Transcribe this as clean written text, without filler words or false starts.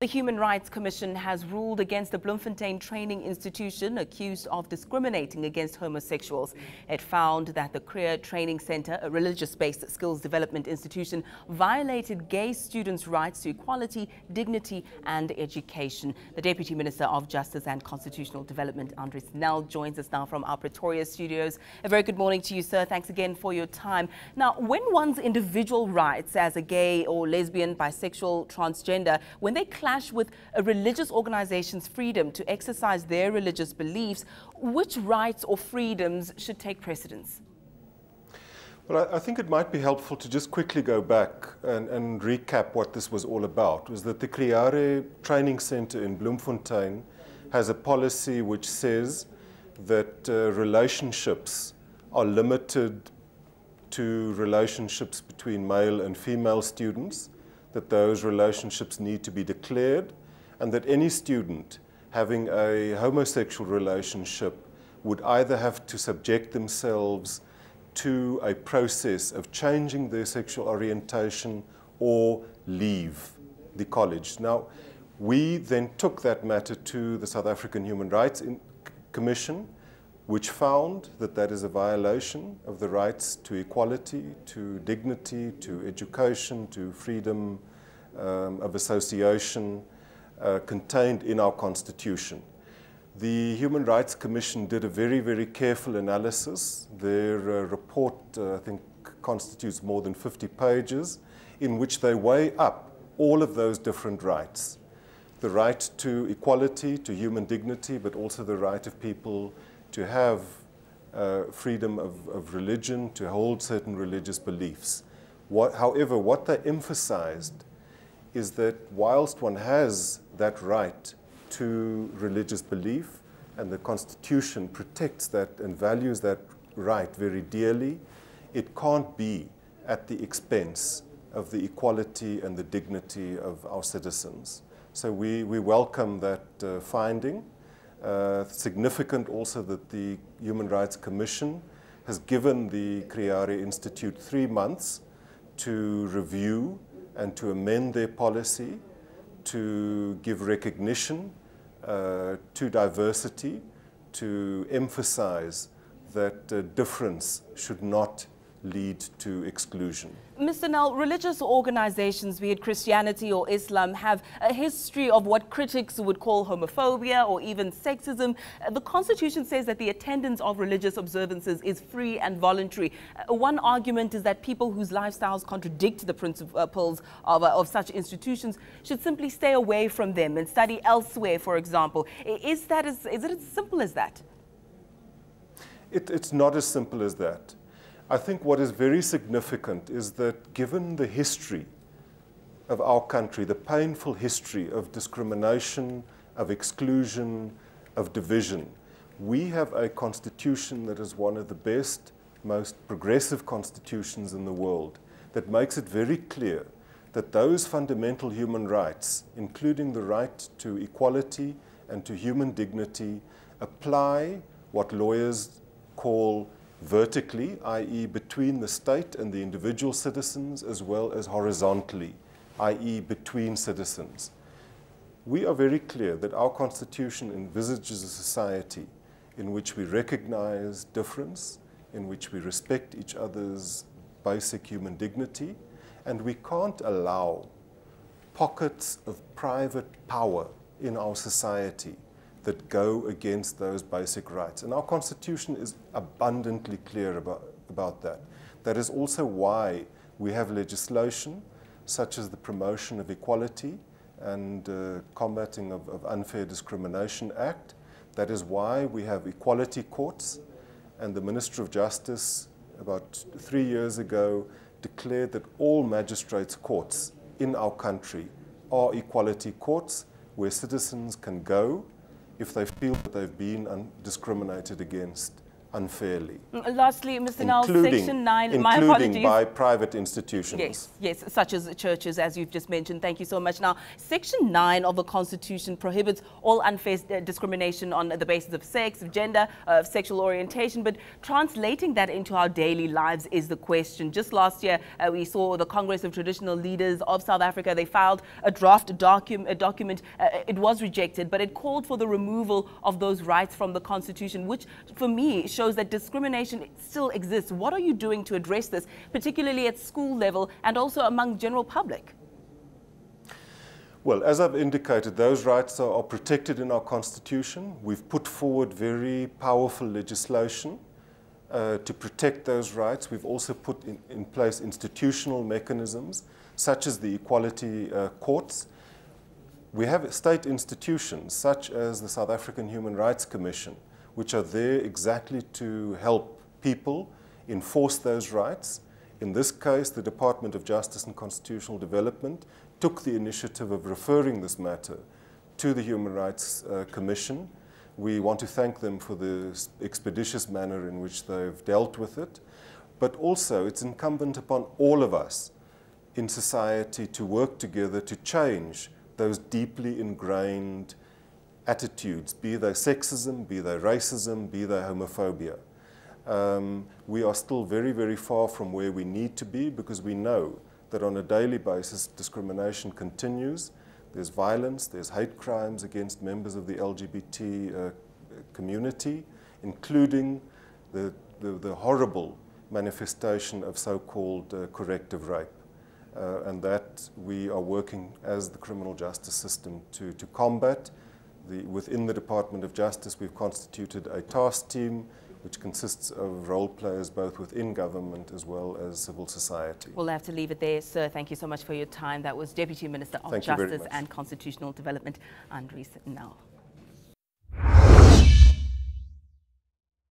The Human Rights Commission has ruled against the Bloemfontein training institution accused of discriminating against homosexuals. It found that the Creare Training Centre, a religious-based skills development institution, violated gay students' rights to equality, dignity and education. The Deputy Minister of Justice and Constitutional Development, Andries Nel, joins us now from our Pretoria studios. A very good morning to you, sir. Thanks again for your time. Now, when one's individual rights as a gay or lesbian, bisexual, transgender, when they clash with a religious organization's freedom to exercise their religious beliefs, which rights or freedoms should take precedence? Well, I think it might be helpful to just quickly go back and recap what this was all about. It was that the Creare Training Centre in Bloemfontein has a policy which says that relationships are limited to relationships between male and female students, that those relationships need to be declared, and that any student having a homosexual relationship would either have to subject themselves to a process of changing their sexual orientation or leave the college. Now, we then took that matter to the South African Human Rights Commission, which found that that is a violation of the rights to equality, to dignity, to education, to freedom of association contained in our Constitution. The Human Rights Commission did a very, very careful analysis. Their report, I think, constitutes more than 50 pages, in which they weigh up all of those different rights. The right to equality, to human dignity, but also the right of people to have freedom of religion, to hold certain religious beliefs. However, what they emphasized is that whilst one has that right to religious belief, and the Constitution protects that and values that right very dearly, it can't be at the expense of the equality and the dignity of our citizens. So we welcome that finding. Significant also that the Human Rights Commission has given the Creare Institute 3 months to review and to amend their policy, to give recognition to diversity, to emphasize that difference should not lead to exclusion. Mr. Nel, religious organizations, be it Christianity or Islam, have a history of what critics would call homophobia or even sexism. The Constitution says that the attendance of religious observances is free and voluntary. One argument is that people whose lifestyles contradict the principles of such institutions should simply stay away from them and study elsewhere, for example. Is it as simple as that? It's not as simple as that. I think what is very significant is that given the history of our country, the painful history of discrimination, of exclusion, of division, we have a constitution that is one of the best, most progressive constitutions in the world, that makes it very clear that those fundamental human rights, including the right to equality and to human dignity, apply what lawyers call vertically, i.e. between the state and the individual citizens, as well as horizontally, i.e. between citizens. We are very clear that our Constitution envisages a society in which we recognize difference, in which we respect each other's basic human dignity, and we can't allow pockets of private power in our society that go against those basic rights. And our Constitution is abundantly clear about that. That is also why we have legislation such as the Promotion of Equality and Combating of Unfair Discrimination Act. That is why we have equality courts, and the Minister of Justice about 3 years ago declared that all magistrates' courts in our country are equality courts where citizens can go if they feel that they've been discriminated against unfairly. Lastly, Mr. Nall, Section 9, my including apologies. by private institutions. Yes, yes, such as churches, as you've just mentioned. Thank you so much. Now, Section 9 of the Constitution prohibits all unfair discrimination on the basis of sex, of gender, of sexual orientation, but translating that into our daily lives is the question. Just last year, we saw the Congress of Traditional Leaders of South Africa. They filed a draft document. It was rejected, but it called for the removal of those rights from the Constitution, which for me shows that discrimination still exists. What are you doing to address this, particularly at school level and also among general public? Well, as I've indicated, those rights are protected in our Constitution. We've put forward very powerful legislation to protect those rights. We've also put in place institutional mechanisms, such as the equality courts. We have state institutions, such as the South African Human Rights Commission, which are there exactly to help people enforce those rights. In this case, the Department of Justice and Constitutional Development took the initiative of referring this matter to the Human Rights Commission. We want to thank them for the expeditious manner in which they've dealt with it. But also, it's incumbent upon all of us in society to work together to change those deeply ingrained attitudes, be they sexism, be they racism, be they homophobia. We are still very, very far from where we need to be, because we know that on a daily basis discrimination continues. There's violence, there's hate crimes against members of the LGBT community, including the horrible manifestation of so-called corrective rape. And that we are working as the criminal justice system to combat. Within the Department of Justice, we've constituted a task team which consists of role players both within government as well as civil society. We'll have to leave it there, sir. Thank you so much for your time. That was Deputy Minister of Justice and Constitutional Development, Andries Nall.